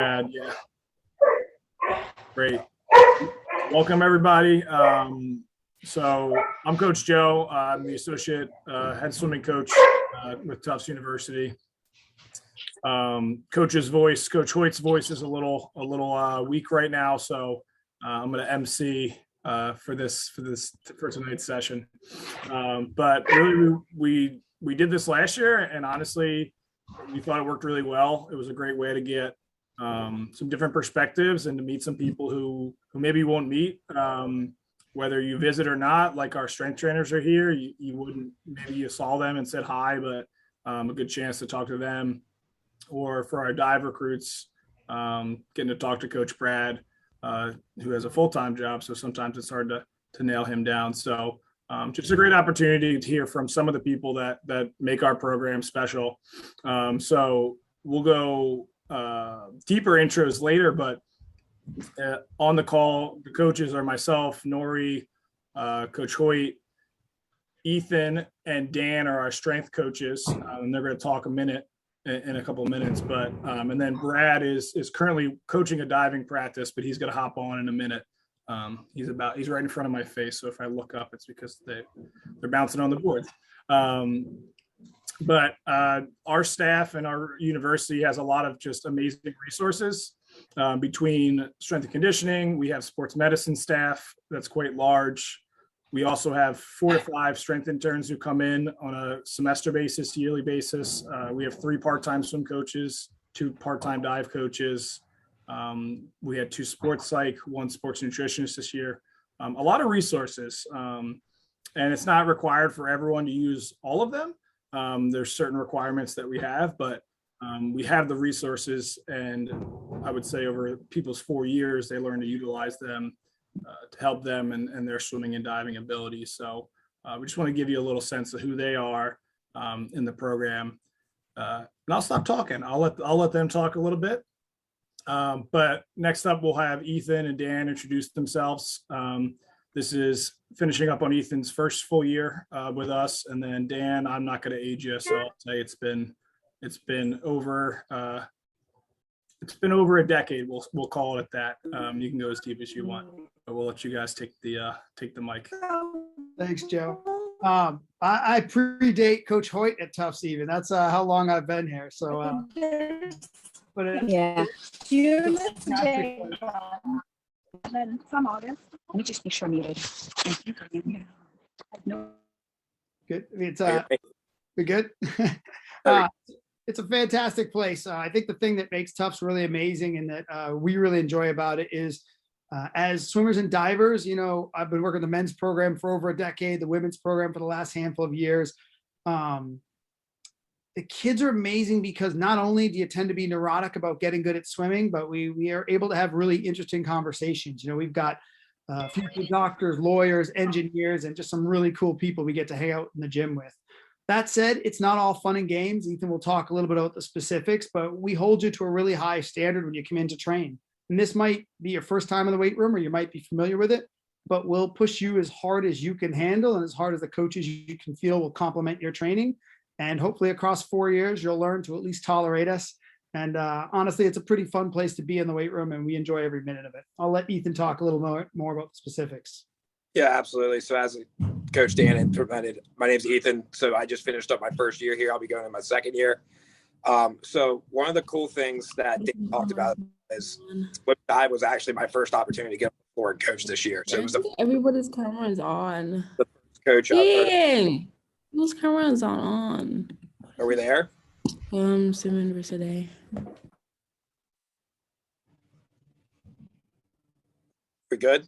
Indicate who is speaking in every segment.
Speaker 1: Yeah, great. Welcome, everybody. So I'm Coach Joe. I'm the associate head swimming coach with Tufts University. Coach's voice, Coach Hoyt's voice is a little weak right now, so I'm going to MC for tonight's session. But really, we did this last year, and honestly, we thought it worked really well. It was a great way to get some different perspectives and to meet some people who maybe you won't meet, whether you visit or not. Like our strength trainers are here. You wouldn't, maybe you saw them and said hi, but a good chance to talk to them. Or for our dive recruits, getting to talk to Coach Brad, who has a full-time job. So sometimes it's hard to nail him down. So just a great opportunity to hear from some of the people that make our program special. So we'll go deeper intros later, but on the call, the coaches are myself, Nori, Coach Hoyt, Ethan, and Dan are our strength coaches, and they're going to talk in a couple of minutes. But and then Brad is currently coaching a diving practice, but he's going to hop on in a minute. He's right in front of my face, so if I look up, it's because they're bouncing on the boards. But our staff and our university has a lot of just amazing resources between strength and conditioning. We have sports medicine staff that's quite large. We also have 4 to 5 strength interns who come in on a semester basis, yearly basis. We have 3 part-time swim coaches, 2 part-time dive coaches. We had 2 sports psych, 1 sports nutritionist this year. A lot of resources. And it's not required for everyone to use all of them. There's certain requirements that we have, but we have the resources, and I would say over people's 4 years, they learn to utilize them to help them and their swimming and diving abilities. So we just want to give you a little sense of who they are in the program. And I'll stop talking. I'll let them talk a little bit. But next up, we'll have Ethan and Dan introduce themselves. This is finishing up on Ethan's first full year with us, and then Dan, I'm not going to age you, so I'll say it's been over a decade. We'll call it at that. You can go as deep as you want, but we'll let you guys take the mic.
Speaker 2: Thanks, Joe. I predate Coach Hoyt at Tufts even. That's how long I've been here. So, but
Speaker 3: yeah. And then some August. Let me just make sure I'm muted. No.
Speaker 2: Good. It's we good. It's a fantastic place. I think the thing that makes Tufts really amazing and that we really enjoy about it is as swimmers and divers, you know, I've been working the men's program for over a decade, the women's program for the last handful of years. The kids are amazing because not only do you tend to be neurotic about getting good at swimming, but we are able to have really interesting conversations. You know, we've got future doctors, lawyers, engineers, and just some really cool people we get to hang out in the gym with. That said, it's not all fun and games. Ethan will talk a little bit about the specifics, but we hold you to a really high standard when you come in to train. And this might be your first time in the weight room, or you might be familiar with it, but we'll push you as hard as you can handle and as hard as the coaches you can feel will complement your training. And hopefully across 4 years, you'll learn to at least tolerate us. And honestly, it's a pretty fun place to be in the weight room, and we enjoy every minute of it. I'll let Ethan talk a little more about the specifics.
Speaker 4: Yeah, absolutely. So as Coach Dan implemented, my name's Ethan. So I just finished up my first year here. I'll be going in my second year. So one of the cool things that Dan talked about is swim dive was actually my first opportunity to get on the floor and coach this year. So it was
Speaker 5: everybody's camera is on.
Speaker 4: The first coach.
Speaker 5: Whose camera is on?
Speaker 4: Are we there?
Speaker 5: Swim University.
Speaker 4: We good?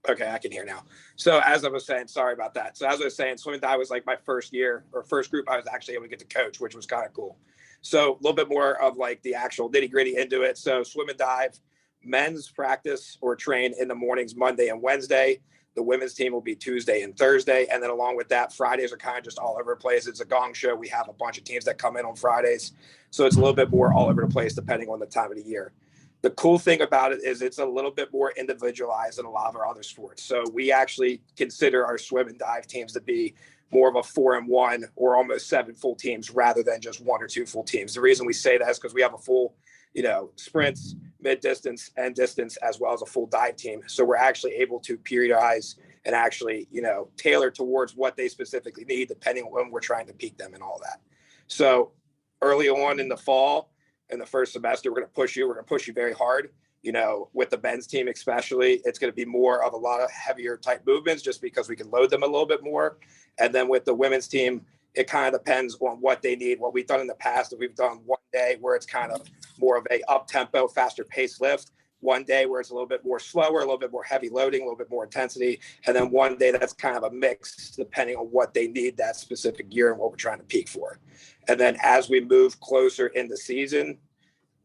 Speaker 4: Okay, I can hear now. So as I was saying, sorry about that. So as I was saying, swim and dive was like my first year or first group I was actually able to get to coach, which was kind of cool. So a little bit more of like the actual nitty gritty into it. So swim and dive, men's practice or train in the mornings, Monday and Wednesday. The women's team will be Tuesday and Thursday. And then along with that, Fridays are kind of just all over the place. It's a gong show. We have a bunch of teams that come in on Fridays. So it's a little bit more all over the place depending on the time of the year. The cool thing about it is it's a little bit more individualized than a lot of our other sports. So we actually consider our swim and dive teams to be more of a 4-in-1 or almost 7 full teams rather than just 1 or 2 full teams. The reason we say that is because we have a full sprints, mid distance, and distance, as well as a full dive team. So we're actually able to periodize and actually, tailor towards what they specifically need, depending on when we're trying to peak them and all that. So early on in the fall, in the first semester, we're going to push you. We're going to push you very hard. With the men's team especially, it's going to be more of a lot of heavier type movements just because we can load them a little bit more. And then with the women's team, it kind of depends on what they need. What we've done in the past, we've done one day where it's kind of more of a up-tempo, faster pace lift. One day where it's a little bit more slower, a little bit more heavy loading, a little bit more intensity. And then one day that's kind of a mix depending on what they need that specific year and what we're trying to peak for. And then as we move closer in the season,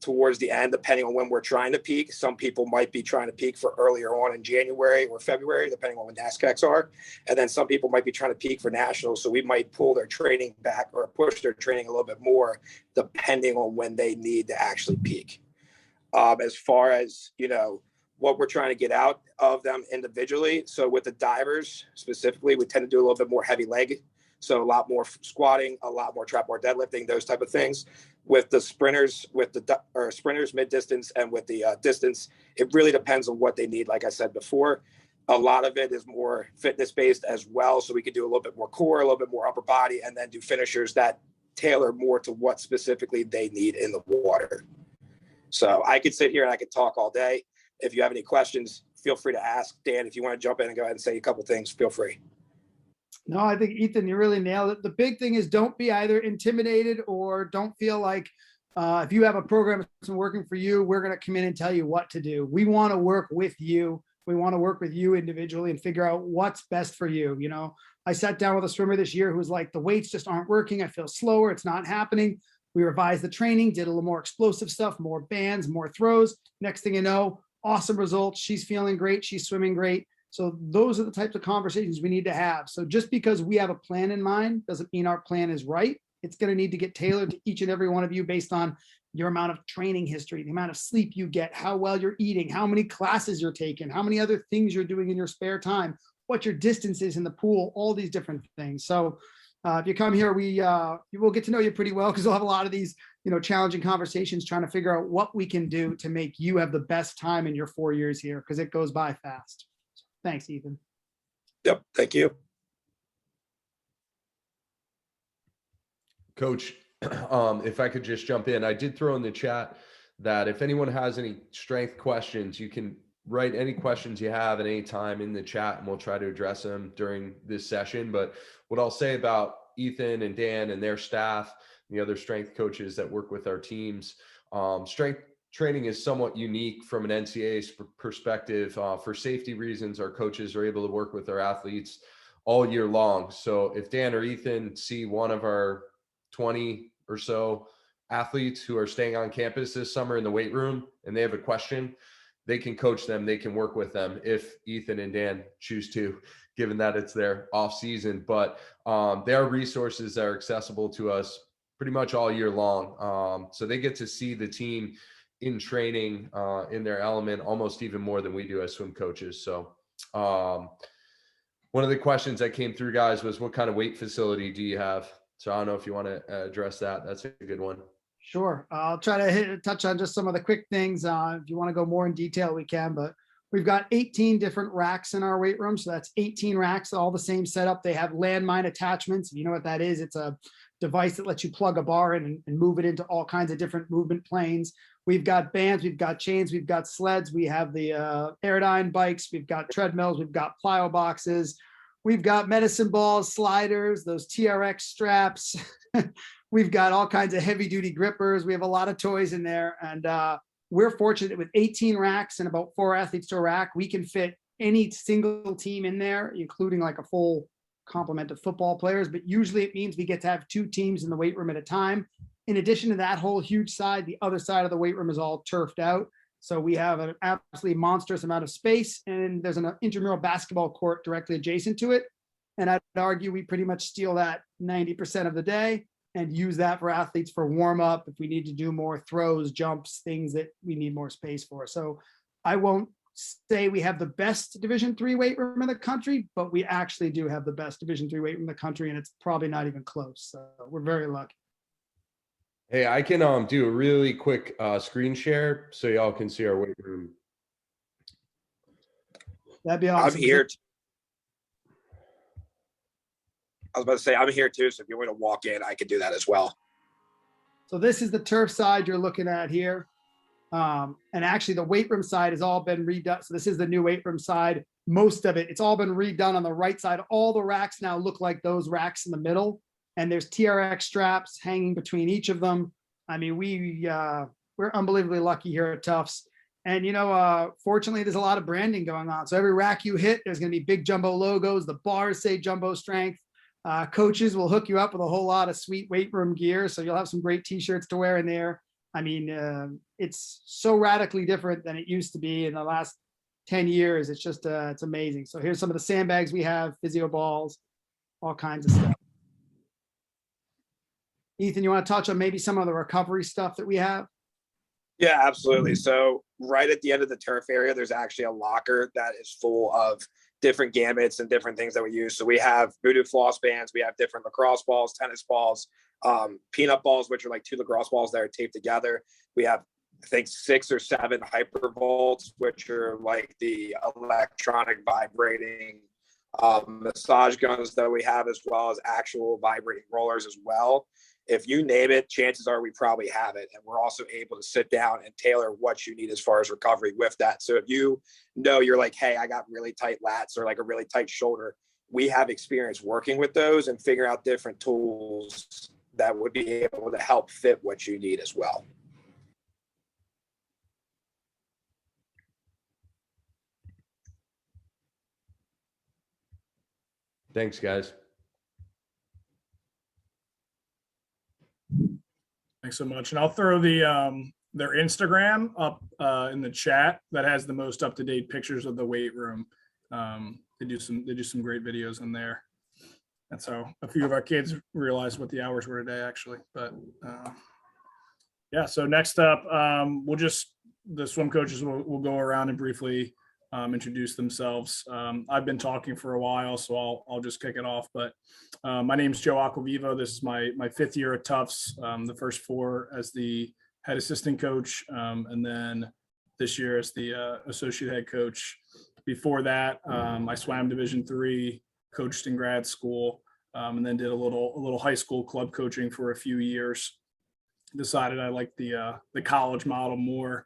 Speaker 4: towards the end, depending on when we're trying to peak, some people might be trying to peak for earlier on in January or February, depending on when NASCARs are. And then some people might be trying to peak for nationals. So we might pull their training back or push their training a little bit more, depending on when they need to actually peak. As far as, what we're trying to get out of them individually. So with the divers specifically, we tend to do a little bit more heavy leg. So a lot more squatting, a lot more trap bar deadlifting, those type of things. With the sprinters, sprinters mid distance, and with the distance, it really depends on what they need. Like I said before, a lot of it is more fitness based as well. So we could do a little bit more core, a little bit more upper body, and then do finishers that tailor more to what specifically they need in the water. So I could sit here and I could talk all day. If you have any questions, feel free to ask. Dan, if you want to jump in and go ahead and say a couple things, feel free.
Speaker 2: No, I think, Ethan, you really nailed it. The big thing is don't be either intimidated or don't feel like if you have a program that's working for you, we're going to come in and tell you what to do. We want to work with you. We want to work with you individually and figure out what's best for you. I sat down with a swimmer this year who was like, the weights just aren't working. I feel slower. It's not happening. We revised the training, did a little more explosive stuff, more bands, more throws. Next thing you know, awesome results. She's feeling great. She's swimming great. So those are the types of conversations we need to have. So just because we have a plan in mind doesn't mean our plan is right. It's going to need to get tailored to each and every one of you based on your amount of training history, the amount of sleep you get, how well you're eating, how many classes you're taking, how many other things you're doing in your spare time, what your distance is in the pool, all these different things. So if you come here, we will get to know you pretty well because we'll have a lot of these, challenging conversations trying to figure out what we can do to make you have the best time in your 4 years here because it goes by fast. Thanks, Ethan.
Speaker 4: Yep. Thank you.
Speaker 6: Coach, if I could just jump in, I did throw in the chat that if anyone has any strength questions, you can write any questions you have at any time in the chat and we'll try to address them during this session. But what I'll say about Ethan and Dan and their staff, the other strength coaches that work with our teams, strength training is somewhat unique from an NCAA perspective. For safety reasons, our coaches are able to work with our athletes all year long. So if Dan or Ethan see one of our 20 or so athletes who are staying on campus this summer in the weight room and they have a question, they can coach them, they can work with them if Ethan and Dan choose to, given that it's their off season. But there are resources that are accessible to us pretty much all year long. So they get to see the team in training, in their element, almost even more than we do as swim coaches. So one of the questions that came through, guys, was what kind of weight facility do you have? So I don't know if you want to address that. That's a good one.
Speaker 2: Sure. I'll try to touch on just some of the quick things. If you want to go more in detail, we can, but we've got 18 different racks in our weight room. So that's 18 racks, all the same setup. They have landmine attachments. You know what that is? It's a device that lets you plug a bar in and move it into all kinds of different movement planes. We've got bands, we've got chains, we've got sleds, we have the Airdyne bikes, we've got treadmills, we've got plyo boxes, we've got medicine balls, sliders, those TRX straps. We've got all kinds of heavy duty grippers. We have a lot of toys in there. And we're fortunate with 18 racks and about 4 athletes to a rack, we can fit any single team in there, including like a full complement of football players. But usually it means we get to have 2 teams in the weight room at a time. In addition to that whole huge side, the other side of the weight room is all turfed out. So we have an absolutely monstrous amount of space, and there's an intramural basketball court directly adjacent to it. And I'd argue we pretty much steal that 90% of the day and use that for athletes for warm up if we need to do more throws, jumps, things that we need more space for. So I won't say we have the best Division III weight room in the country, but we actually do have the best Division III weight room in the country, and it's probably not even close. So we're very lucky.
Speaker 6: Hey, I can do a really quick screen share so y'all can see our weight room.
Speaker 2: That'd be
Speaker 4: I'm
Speaker 2: awesome.
Speaker 4: here. I was about to say I'm here too. So if you want to walk in, I could do that as well.
Speaker 2: So this is the turf side you're looking at here. And actually the weight room side has all been redone. So this is the new weight room side. Most of it, it's all been redone on the right side. All the racks now look like those racks in the middle. And there's TRX straps hanging between each of them. I mean, we're unbelievably lucky here at Tufts. And, fortunately, there's a lot of branding going on. So every rack you hit, there's going to be big jumbo logos. The bars say jumbo strength. Coaches will hook you up with a whole lot of sweet weight room gear. So you'll have some great t-shirts to wear in there. I mean, it's so radically different than it used to be in the last 10 years. It's just, it's amazing. So here's some of the sandbags we have, physio balls, all kinds of stuff. Ethan, you want to touch on maybe some of the recovery stuff that we have?
Speaker 4: Yeah, absolutely. So right at the end of the turf area, there's actually a locker that is full of different gamuts and different things that we use. So we have voodoo floss bands, we have different lacrosse balls, tennis balls, peanut balls, which are like 2 lacrosse balls that are taped together. We have, I think, 6 or 7 hypervolts, which are like the electronic vibrating massage guns that we have, as well as actual vibrating rollers as well. If you name it, chances are we probably have it. And we're also able to sit down and tailor what you need as far as recovery with that. So if you know you're like, hey, I got really tight lats or like a really tight shoulder, we have experience working with those and figure out different tools that would be able to help fit what you need as well.
Speaker 6: Thanks, guys.
Speaker 1: Thanks so much. And I'll throw their Instagram up in the chat that has the most up-to-date pictures of the weight room. They do some great videos in there. That's how a few of our kids realized what the hours were today, actually. But yeah, so next up, the swim coaches will go around and briefly introduce themselves. I've been talking for a while, so I'll just kick it off. But my name is Joe Aquavivo. This is my 5th year at Tufts. The first 4 as the head assistant coach, and then this year as the associate head coach. Before that, I swam Division III, coached in grad school, and then did a little high school club coaching for a few years. Decided I liked the college model more.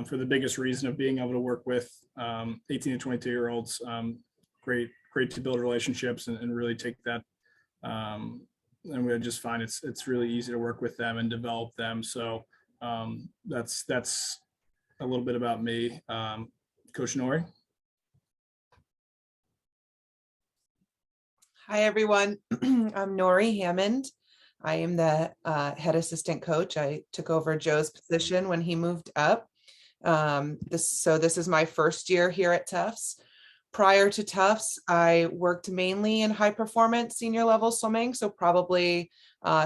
Speaker 1: For the biggest reason of being able to work with 18 to 22-year-olds. Great to build relationships and really take that. And we just find it's really easy to work with them and develop them. So that's a little bit about me. Coach Nori.
Speaker 7: Hi, everyone. I'm Nori Hammond. I am the head assistant coach. I took over Joe's position when he moved up. This is my first year here at Tufts. Prior to Tufts, I worked mainly in high performance senior level swimming. So probably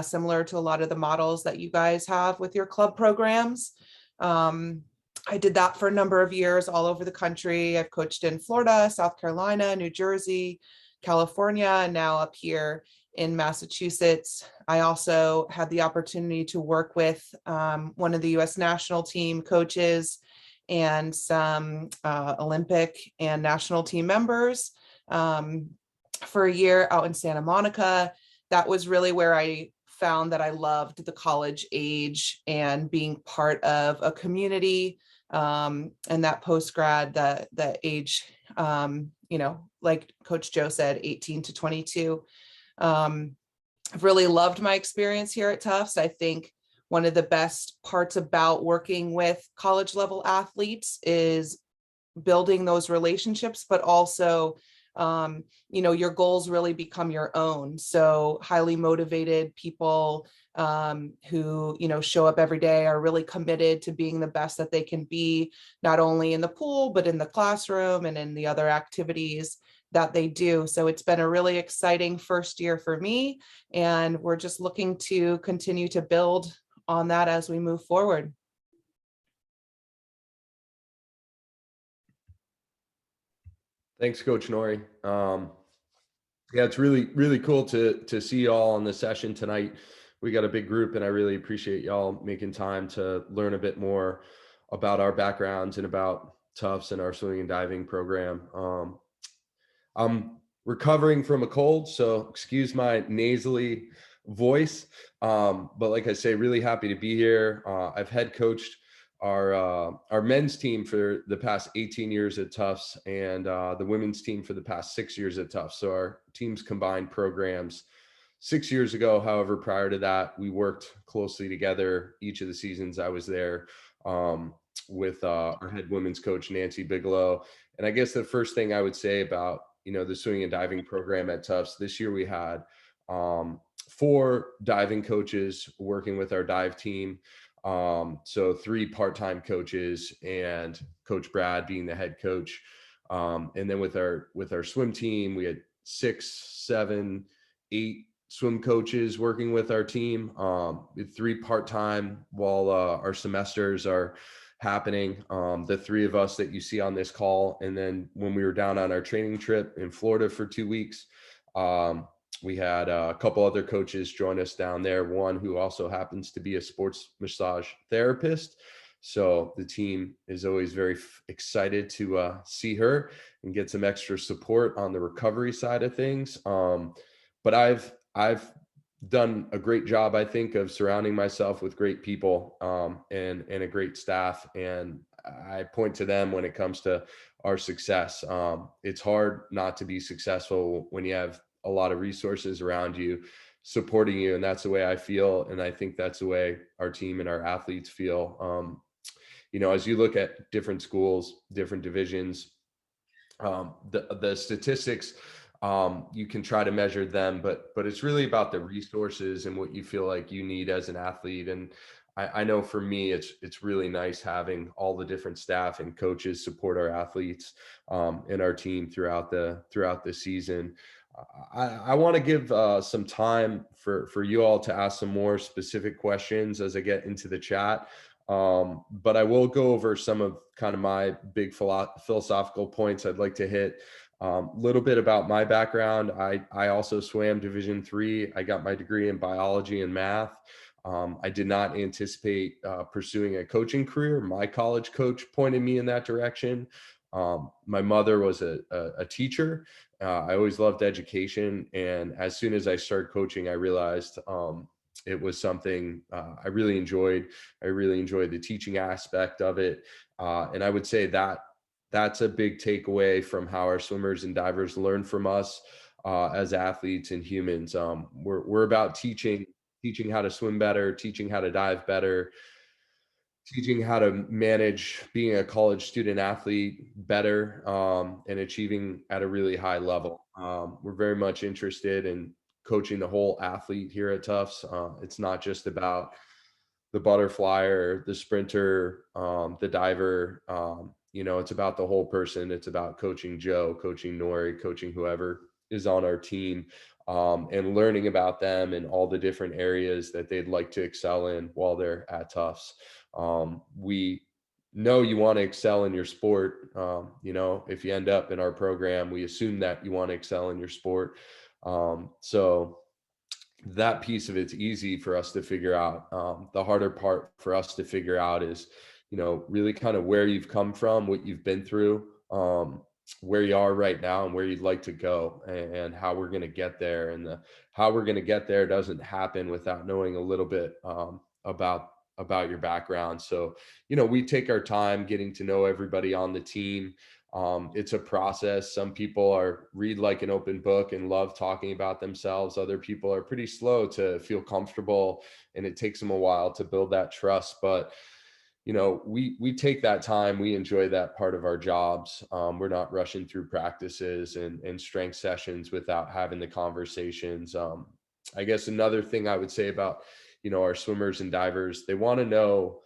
Speaker 7: similar to a lot of the models that you guys have with your club programs. I did that for a number of years all over the country. I've coached in Florida, South Carolina, New Jersey, California, and now up here in Massachusetts. I also had the opportunity to work with one of the U.S. national team coaches and some Olympic and national team members for a year out in Santa Monica. That was really where I found that I loved the college age and being part of a community, and that post-grad, the age, like Coach Joe said, 18 to 22. I've really loved my experience here at Tufts. I think one of the best parts about working with college level athletes is building those relationships, but also, your goals really become your own. So highly motivated people who, show up every day are really committed to being the best that they can be, not only in the pool, but in the classroom and in the other activities that they do. So it's been a really exciting first year for me, and we're just looking to continue to build on that as we move forward.
Speaker 6: Thanks, Coach Nori. Yeah, it's really cool to see you all on the session tonight. we got a big group, and I really appreciate y'all making time to learn a bit more about our backgrounds and about Tufts and our swimming and diving program. I'm recovering from a cold, so excuse my nasally voice. But like I say, really happy to be here. I've head coached our men's team for the past 18 years at Tufts, and the women's team for the past 6 years at Tufts. So our teams combined programs 6 years ago. However, prior to that, we worked closely together each of the seasons I was there, with our head women's coach, Nancy Bigelow. And I guess the first thing I would say about, the swimming and diving program at Tufts, this year we had 4 diving coaches working with our dive team. So 3 part-time coaches and Coach Brad being the head coach. And then with our swim team, we had 6, 7, 8 swim coaches working with our team, with 3 part-time while our semesters are happening. The 3 of us that you see on this call. And then when we were down on our training trip in Florida for 2 weeks, we had a couple other coaches join us down there. One who also happens to be a sports massage therapist. So the team is always very excited to see her and get some extra support on the recovery side of things. But I've done a great job, I think, of surrounding myself with great people, and a great staff. And I point to them when it comes to our success. It's hard not to be successful when you have a lot of resources around you supporting you. And that's the way I feel. And I think that's the way our team and our athletes feel. As you look at different schools, different divisions, the statistics, you can try to measure them, but it's really about the resources and what you feel like you need as an athlete. And I know for me, it's really nice having all the different staff and coaches support our athletes, and our team throughout the season. I want to give some time for you all to ask some more specific questions as I get into the chat. But I will go over some of kind of my big philosophical points I'd like to hit. A little bit about my background. I also swam Division III. I got my degree in biology and math. I did not anticipate pursuing a coaching career. My college coach pointed me in that direction. My mother was a teacher. I always loved education. And as soon as I started coaching, I realized it was something I really enjoyed. I really enjoyed the teaching aspect of it. And I would say that that's a big takeaway from how our swimmers and divers learn from us as athletes and humans. We're about teaching how to swim better, teaching how to dive better, teaching how to manage being a college student athlete better, and achieving at a really high level. We're very much interested in coaching the whole athlete here at Tufts. It's not just about the butterflyer, the sprinter, the diver. It's about the whole person. It's about coaching Joe, coaching Nori, coaching whoever is on our team, and learning about them and all the different areas that they'd like to excel in while they're at Tufts. We know you want to excel in your sport. If you end up in our program, we assume that you want to excel in your sport. So that piece of it's easy for us to figure out. The harder part for us to figure out is, really kind of where you've come from, what you've been through, where you are right now and where you'd like to go, and how we're going to get there. And how we're going to get there doesn't happen without knowing a little bit about your background. So, we take our time getting to know everybody on the team. It's a process. Some people read like an open book and love talking about themselves. Other people are pretty slow to feel comfortable, and it takes them a while to build that trust. But, we take that time. We enjoy that part of our jobs. We're not rushing through practices and strength sessions without having the conversations. I guess another thing I would say about, our swimmers and divers, they want to know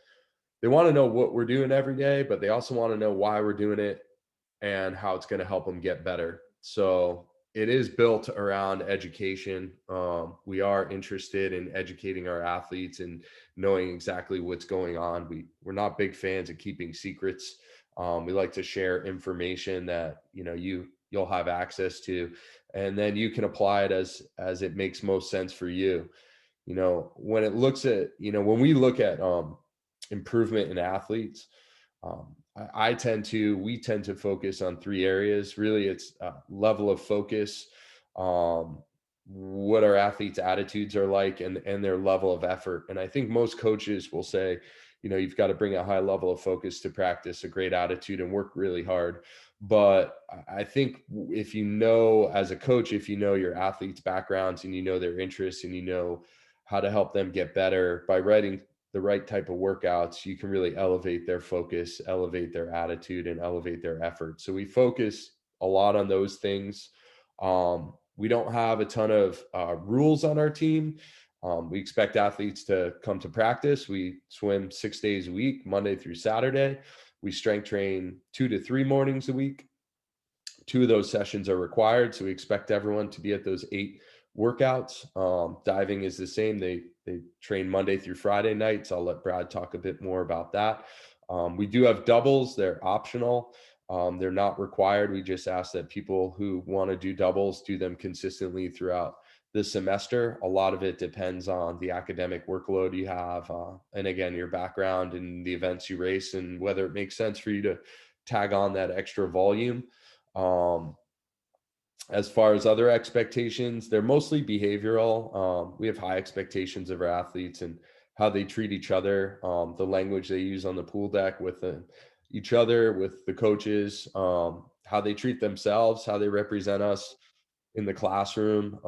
Speaker 6: what we're doing every day, but they also want to know why we're doing it and how it's going to help them get better. So it is built around education. We are interested in educating our athletes and knowing exactly what's going on. We're not big fans of keeping secrets. We like to share information that, you'll have access to, and then you can apply it as it makes most sense for you. when it looks at, when we look at improvement in athletes, we tend to focus on three areas. Really, it's level of focus, what our athletes' attitudes are like, and their level of effort. And I think most coaches will say, you've got to bring a high level of focus to practice, a great attitude, and work really hard. But I think if as a coach, if you know your athletes' backgrounds and you know their interests and you know how to help them get better by writing the right type of workouts, you can really elevate their focus, elevate their attitude, and elevate their effort. So we focus a lot on those things. We don't have a ton of rules on our team. We expect athletes to come to practice. We swim 6 days a week, Monday through Saturday. We strength train 2 to 3 mornings a week. 2 of those sessions are required. So we expect everyone to be at those 8 workouts. Diving is the same. They train Monday through Friday nights. I'll let Brad talk a bit more about that. We do have doubles. They're optional. They're not required. We just ask that people who want to do doubles do them consistently throughout the semester. A lot of it depends on the academic workload you have, and again, your background and the events you race, and whether it makes sense for you to tag on that extra volume. As far as other expectations, they're mostly behavioral. We have high expectations of our athletes and how they treat each other, the language they use on the pool deck with each other, with the coaches, how they treat themselves, how they represent us in the classroom,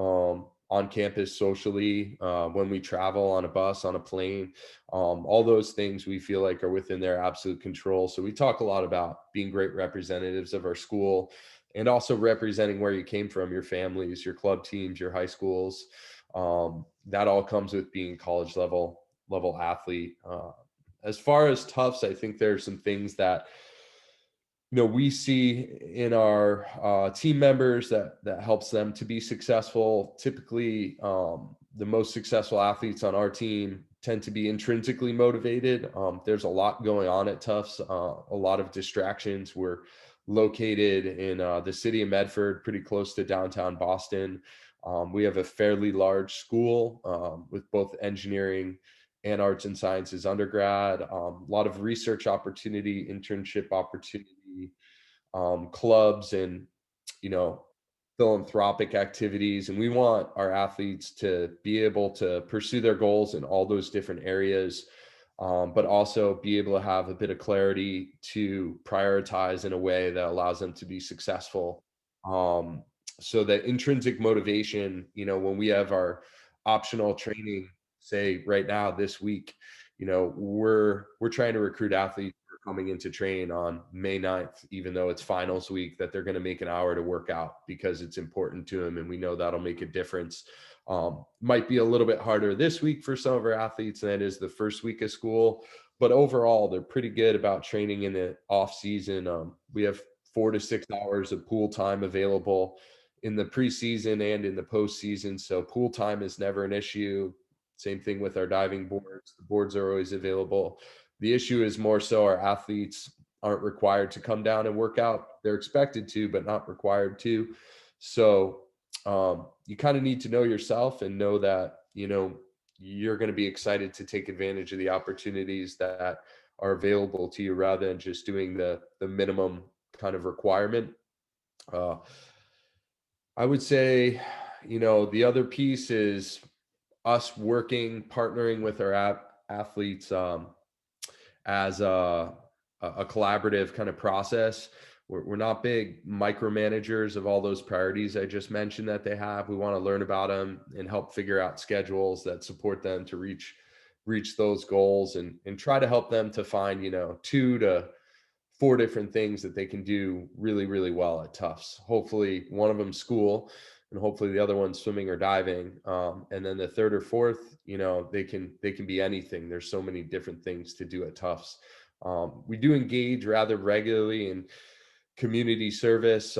Speaker 6: on campus, socially, when we travel on a bus, on a plane. All those things we feel like are within their absolute control. So we talk a lot about being great representatives of our school, and also representing where you came from, your families, your club teams, your high schools. That all comes with being college level athlete. As far as Tufts, I think there's some things that we see in our team members that helps them to be successful. Typically, the most successful athletes on our team tend to be intrinsically motivated. There's a lot going on at Tufts, a lot of distractions. We're located in the city of Medford, pretty close to downtown Boston. We have a fairly large school with both engineering and arts and sciences undergrad, a lot of research opportunity, internship opportunity, clubs, and philanthropic activities. And we want our athletes to be able to pursue their goals in all those different areas, but also be able to have a bit of clarity to prioritize in a way that allows them to be successful. So that intrinsic motivation, when we have our optional training, say right now this week, we're trying to recruit athletes who are coming into train on May 9th, even though it's finals week, that they're going to make an hour to work out because it's important to them, and we know that'll make a difference. Might be a little bit harder this week for some of our athletes than it is the first week of school, but overall they're pretty good about training in the off season. We have 4 to 6 hours of pool time available in the preseason and in the postseason, so pool time is never an issue. Same thing with our diving boards. The boards are always available. The issue is more so our athletes aren't required to come down and work out. They're expected to, but not required to. So you kind of need to know yourself and know that, you're going to be excited to take advantage of the opportunities that are available to you rather than just doing the minimum kind of requirement. I would say, the other piece is us partnering with our athletes as a collaborative kind of process. We're not big micromanagers of all those priorities I just mentioned that they have. We want to learn about them and help figure out schedules that support them to reach those goals, and try to help them to find 2 to 4 different things that they can do really, really well at Tufts. Hopefully one of them school, and hopefully the other one's swimming or diving. And then the third or fourth, they can be anything. There's so many different things to do at Tufts. We do engage rather regularly in community service.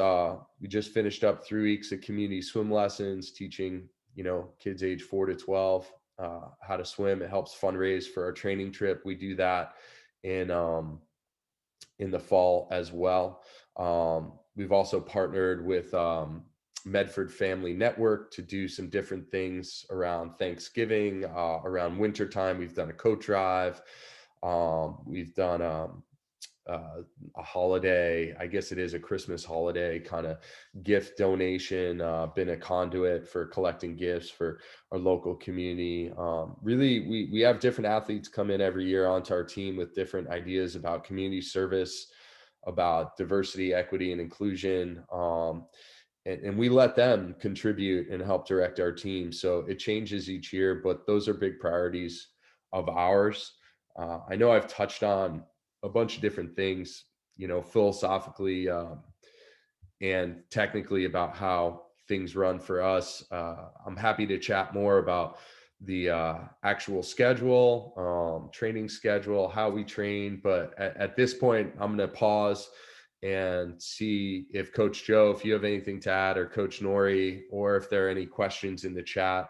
Speaker 6: We just finished up 3 weeks of community swim lessons, teaching, kids age 4 to 12 how to swim. It helps fundraise for our training trip. We do that in the fall as well. We've also partnered with Medford Family Network to do some different things around Thanksgiving, around wintertime. We've done a coat drive. We've done a holiday, I guess it is a Christmas holiday kind of gift donation, been a conduit for collecting gifts for our local community. Really, we have different athletes come in every year onto our team with different ideas about community service, about diversity, equity, and inclusion. And we let them contribute and help direct our team. So it changes each year, but those are big priorities of ours. I know I've touched on a bunch of different things, philosophically and technically about how things run for us. I'm happy to chat more about the actual schedule, training schedule, how we train. But at this point, I'm going to pause and see if Coach Joe, if you have anything to add, or Coach Nori, or if there are any questions in the chat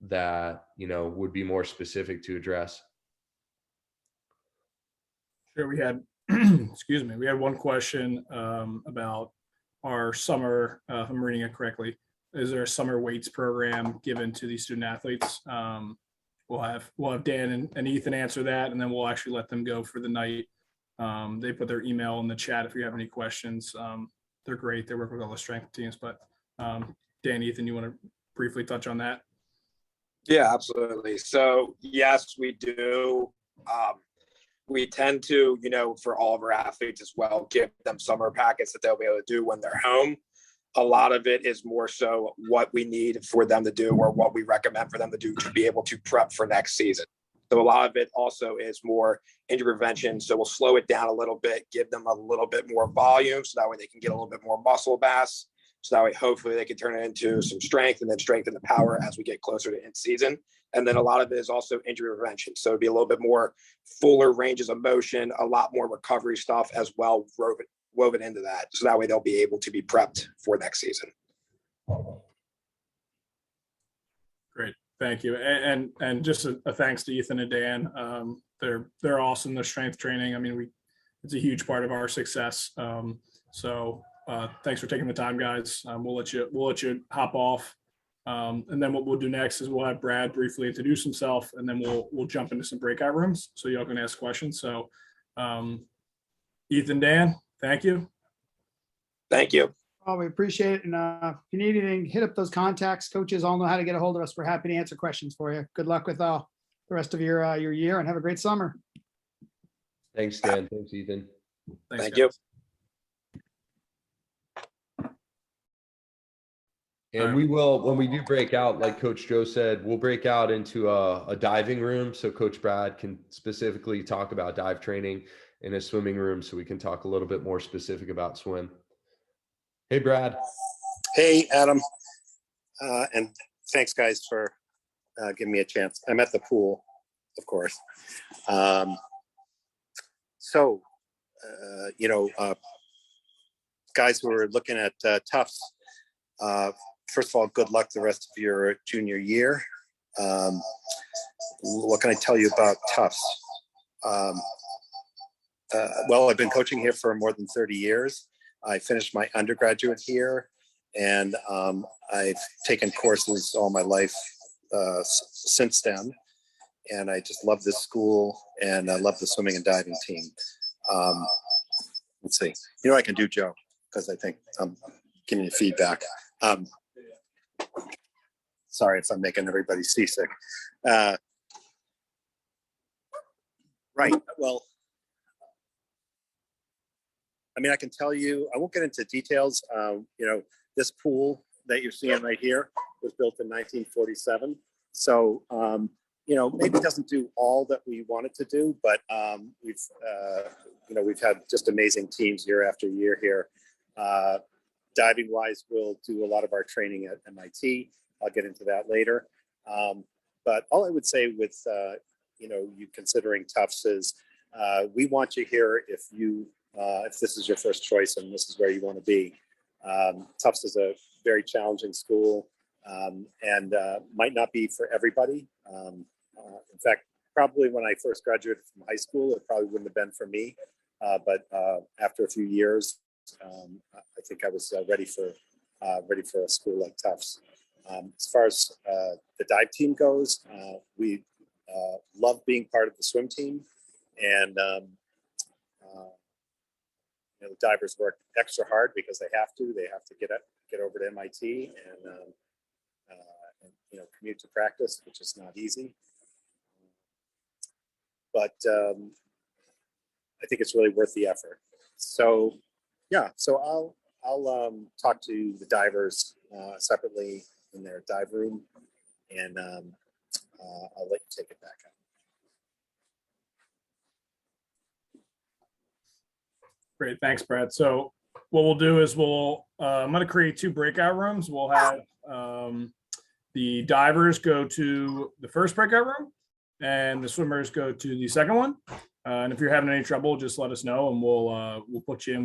Speaker 6: that, would be more specific to address.
Speaker 1: Sure, we had, excuse me, we had one question about our summer, if I'm reading it correctly, is there a summer weights program given to these student athletes? We'll have Dan and Ethan answer that, and then we'll actually let them go for the night. They put their email in the chat if you have any questions. They're great. They work with all the strength teams, but Dan, Ethan, you want to briefly touch on that?
Speaker 4: Yeah, absolutely. So yes, we do. We tend to, for all of our athletes as well, give them summer packets that they'll be able to do when they're home. A lot of it is more so what we need for them to do or what we recommend for them to do to be able to prep for next season. So a lot of it also is more injury prevention. So we'll slow it down a little bit, give them a little bit more volume so that way they can get a little bit more muscle mass. So that way, hopefully they can turn it into some strength and then strengthen the power as we get closer to end season. And then a lot of it is also injury prevention. So it'd be a little bit more fuller ranges of motion, a lot more recovery stuff as well woven into that. So that way they'll be able to be prepped for next season.
Speaker 1: Great. Thank you. And just a thanks to Ethan and Dan. They're awesome. Their strength training. I mean, it's a huge part of our success. So thanks for taking the time, guys. We'll let you hop off. And then what we'll do next is we'll have Brad briefly introduce himself, and then we'll jump into some breakout rooms so y'all can ask questions. So Ethan, Dan, thank you.
Speaker 4: Thank you.
Speaker 2: Oh, we appreciate it. And if you need anything, hit up those contacts. Coaches all know how to get a hold of us. We're happy to answer questions for you. Good luck with the rest of your year, and have a great summer.
Speaker 6: Thanks, Dan. Thanks, Ethan.
Speaker 4: Thank you.
Speaker 6: And we will, when we do break out, like Coach Joe said, we'll break out into a diving room. So Coach Brad can specifically talk about dive training, in a swimming room so we can talk a little bit more specific about swim. Hey, Brad.
Speaker 8: Hey, Adam. And thanks, guys, for giving me a chance. I'm at the pool, of course. Guys who are looking at Tufts, first of all, good luck the rest of your junior year. What can I tell you about Tufts? Well, I've been coaching here for more than 30 years. I finished my undergraduate here, and I've taken courses all my life since then. And I just love this school, and I love the swimming and diving team. Let's see. You know what I can do, Joe? Because I think I'm giving you feedback. Sorry if I'm making everybody seasick. Right. Well, I mean, I can tell you, I won't get into details. This pool that you're seeing right here was built in 1947. So, maybe it doesn't do all that we want it to do, but we've had just amazing teams year after year here. Diving wise, we'll do a lot of our training at MIT. I'll get into that later. But all I would say with, you considering Tufts is we want you here if this is your first choice and this is where you want to be. Tufts is a very challenging school and might not be for everybody. In fact, probably when I first graduated from high school, it probably wouldn't have been for me. But after a few years, I think I was ready for ready for a school like Tufts. As far as the dive team goes, we love being part of the swim team, and the divers work extra hard because they have to. They have to get over to MIT and commute to practice, which is not easy. But I think it's really worth the effort. So yeah, so I'll talk to the divers separately in their dive room, and I'll let you take it back up.
Speaker 1: Great, thanks, Brad. So what we'll do is I'm going to create 2 breakout rooms. We'll have the divers go to the first breakout room, and the swimmers go to the second one. And if you're having any trouble, just let us know, and we'll put you in